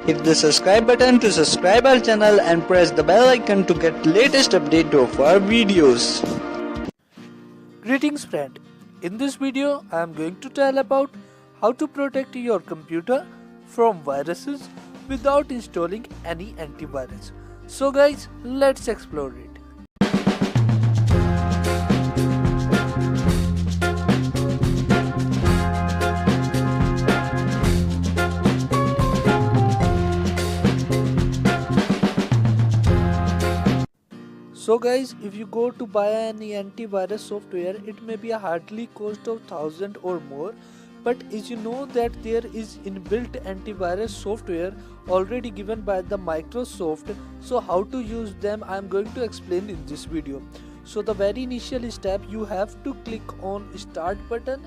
Hit the subscribe button to subscribe our channel and press the bell icon to get latest update of our videos. Greetings friend, in this video I am going to tell about how to protect your computer from viruses without installing any antivirus. So guys, let's explore it. So guys, if you go to buy any antivirus software, it may be a hardly cost of 1000 or more, but as you know that there is inbuilt antivirus software already given by the Microsoft. So how to use them I am going to explain in this video. So the very initial step, you have to click on start button,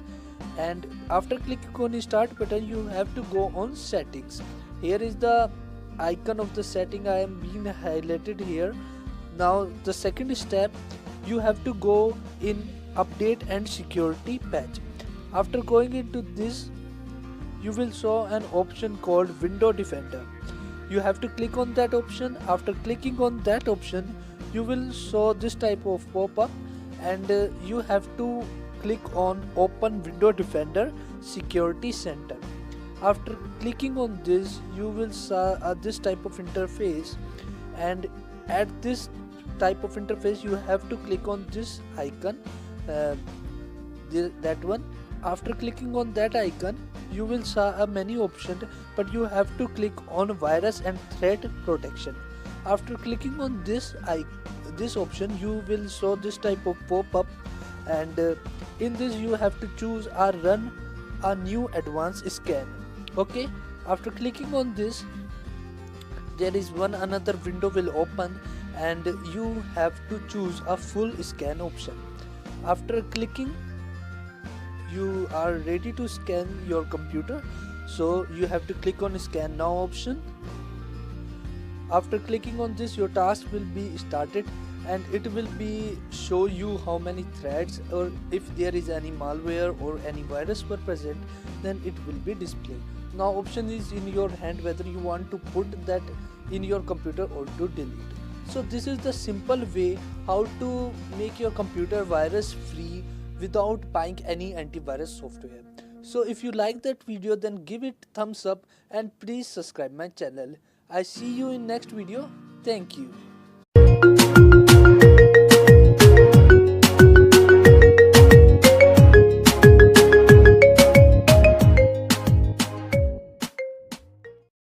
and after clicking on start button you have to go on settings. Here is the icon of the setting I am being highlighted here. Now the second step, you have to go in update and security patch. After going into this, you will saw an option called window defender. You have to click on that option. After clicking on that option, you will saw this type of pop-up, and you have to click on open window defender security center. After clicking on this, you will saw this type of interface, and at this type of interface you have to click on this icon, that one. After clicking on that icon, you will see a many options, but you have to click on virus and threat protection. After clicking on this option, you will show this type of pop-up, and in this you have to choose or run a new advanced scan. Okay, after clicking on this, there is another window will open, and you have to choose a full scan option. After clicking, you are ready to scan your computer, so you have to click on scan now option. After clicking on this, your task will be started, and it will be show you how many threads, or if there is any malware or any virus were present, then it will be displayed. Now option is in your hand whether you want to put that in your computer or to delete. So this is the simple way how to make your computer virus free without buying any antivirus software. So if you like that video, then give it thumbs up and please subscribe my channel. I see you in next video. Thank you.